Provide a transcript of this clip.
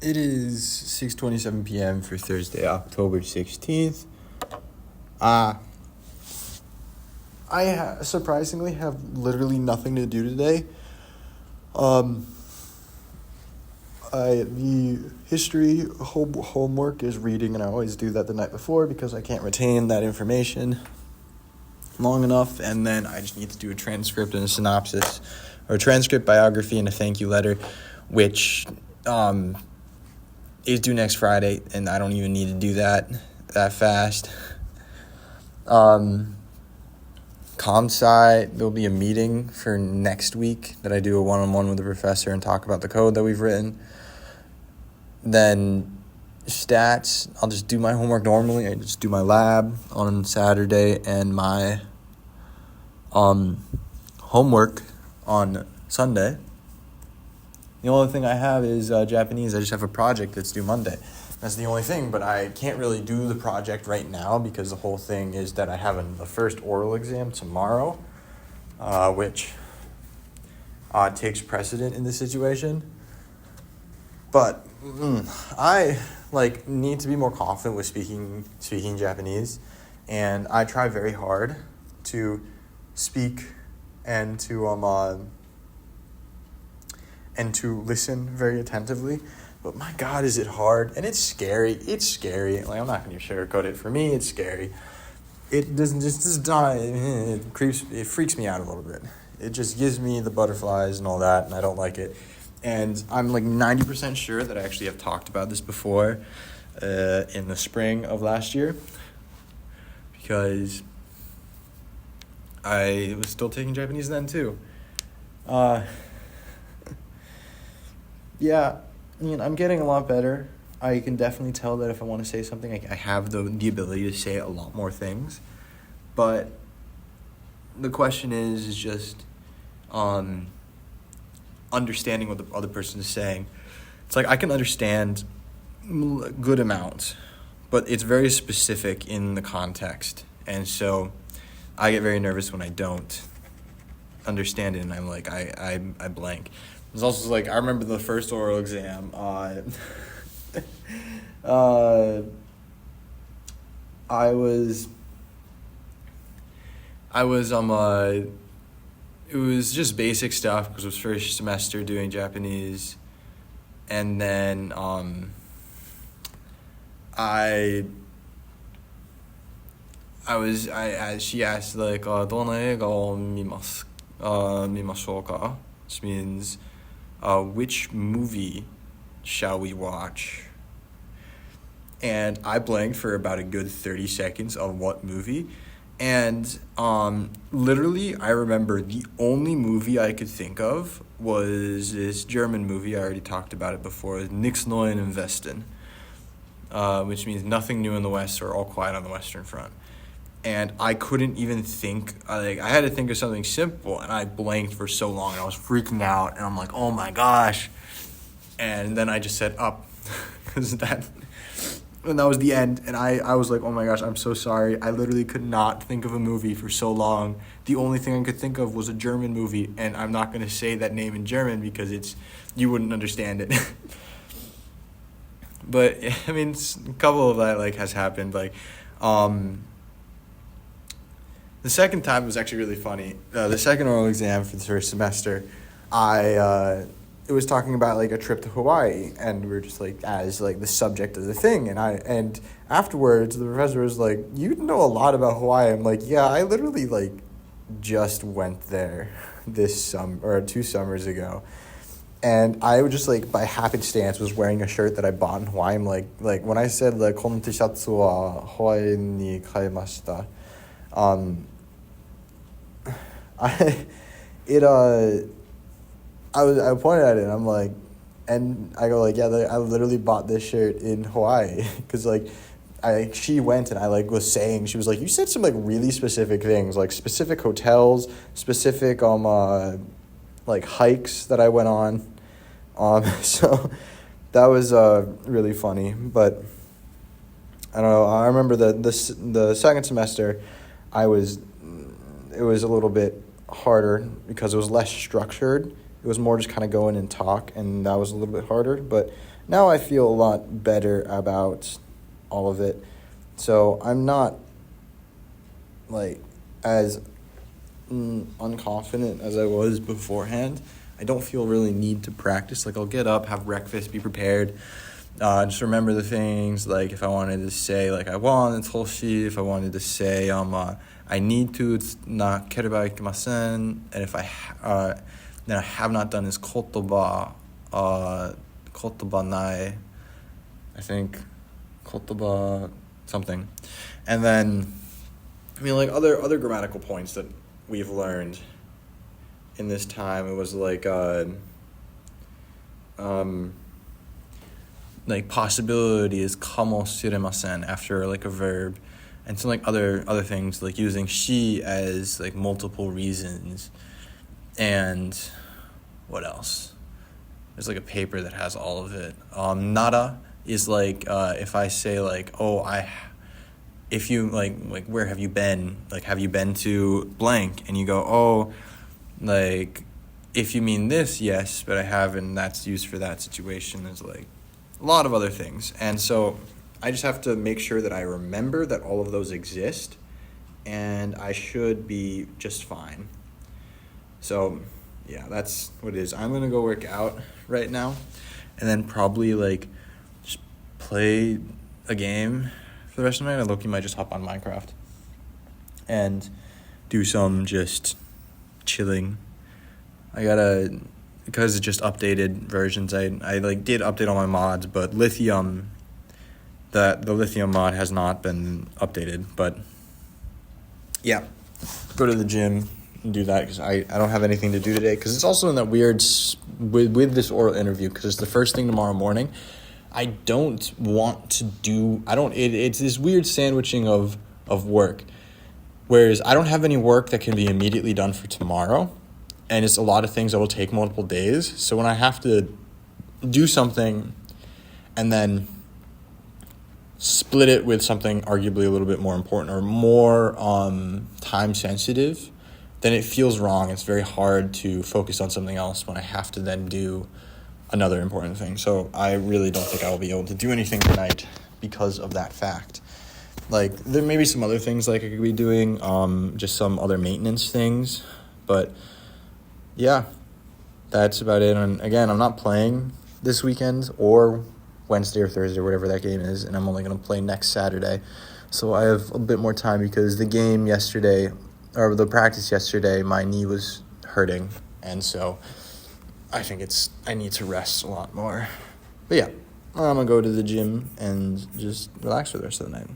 It is 6:27 p.m. for Thursday, October 16th. Surprisingly have literally nothing to do today. The history homework is reading, and I always do that the night before because I can't retain that information long enough, and then I just need to do a transcript and a synopsis, or a transcript, biography, and a thank you letter, which is due next Friday, and I don't even need to do that fast. ComSci, there'll be a meeting for next week that I do a one-on-one with the professor and talk about the code that we've written. Then stats, I'll just do my homework normally. I just do my lab on Saturday and my homework on Sunday. The only thing I have is Japanese. I just have a project that's due Monday. That's the only thing, but I can't really do the project right now because the whole thing is that I have the first oral exam tomorrow, which takes precedent in this situation. But I need to be more confident with speaking Japanese, and I try very hard to speak and to listen very attentively. But my God, is it hard, and it's scary. It's scary. I'm not going to sugarcoat it. For me, it's scary. It freaks me out a little bit. It just gives me the butterflies and all that, and I don't like it. And I'm 90% sure that I actually have talked about this before in the spring of last year, because I was still taking Japanese then too. Yeah, I'm getting a lot better. I can definitely tell that if I want to say something, I have the ability to say a lot more things. But the question is just understanding what the other person is saying. It's I can understand good amounts, but it's very specific in the context. And so I get very nervous when I don't understand it, and I'm I blank. It's also I remember the first oral exam. I was it was just basic stuff because it was first semester doing Japanese, and then she asked どの映画を見ましょうか, which means which movie shall we watch? And I blanked for about a good 30 seconds on what movie. And literally, I remember the only movie I could think of was this German movie. I already talked about it before. Nichts Neues im Westen, which means nothing new in the West, or all quiet on the Western Front. And I couldn't even think. I had to think of something simple, and I blanked for so long. And I was freaking out, and I'm like, oh my gosh. And then I just said up, because and that was the end. And I was like, oh my gosh, I'm so sorry. I literally could not think of a movie for so long. The only thing I could think of was a German movie, and I'm not going to say that name in German because you wouldn't understand it. But I mean, a couple of that has happened. The second time was actually really funny. The second oral exam for the first semester, it was talking about a trip to Hawaii, and we were just as the subject of the thing, and afterwards the professor was like, you know a lot about Hawaii. I'm like, yeah, I literally just went there this summer or 2 summers ago, and I would just by happenstance was wearing a shirt that I bought in Hawaii. I'm like when I said kono T-shatsu wa Hawaii ni kaemashita, I pointed at it, and I'm like, and I go yeah, I literally bought this shirt in Hawaii, because she went, and I was saying, she was like, you said some really specific things, specific hotels, specific hikes that I went on, so that was really funny. But I don't know, I remember the second semester, it was a little bit harder because it was less structured, It was more just kind of go in and talk, and that was a little bit harder. But now I feel a lot better about all of it. So I'm not, like, as unconfident as I was beforehand. I don't feel really need to practice. Like, I'll get up, have breakfast, be prepared. Just remember the things, like if I wanted to say, like, I want toshi, if I wanted to say, I need to, it's na kereba ikimasen, and if then I have not done is kotoba nai, I think, kotoba something. And then, I mean, like, other grammatical points that we've learned in this time, it was like possibility is kamosiremasen after like a verb, and some like other things, like using she as like multiple reasons. And what else? There's like a paper that has all of it. Nara is like if I say like, oh, if you like where have you been? Like, have you been to blank? And you go, oh, like, if you mean this, yes, but I haven't. That's used for that situation. There's like a lot of other things. And so I just have to make sure that I remember that all of those exist, and I should be just fine. So, yeah, that's what it is. I'm going to go work out right now, and then probably, like, just play a game for the rest of the night. I low-key might just hop on Minecraft and do some just chilling. Because it just updated versions, I like did update all my mods, but Lithium, the Lithium mod has not been updated. But yeah, go to the gym and do that, because I don't have anything to do today, because it's also in that weird with this oral interview, because it's the first thing tomorrow morning. I don't want to do, it's this weird sandwiching of work, whereas I don't have any work that can be immediately done for tomorrow. And it's a lot of things that will take multiple days. So when I have to do something and then split it with something arguably a little bit more important or more time sensitive, then it feels wrong. It's very hard to focus on something else when I have to then do another important thing. So I really don't think I will be able to do anything tonight because of that fact. Like, there may be some other things like I could be doing, just some other maintenance things, but yeah, that's about it. And again, I'm not playing this weekend or Wednesday or Thursday, whatever that game is, and I'm only going to play next Saturday. So I have a bit more time, because the game yesterday, or the practice yesterday, my knee was hurting, and so I think I need to rest a lot more. But yeah, I'm going to go to the gym and just relax for the rest of the night.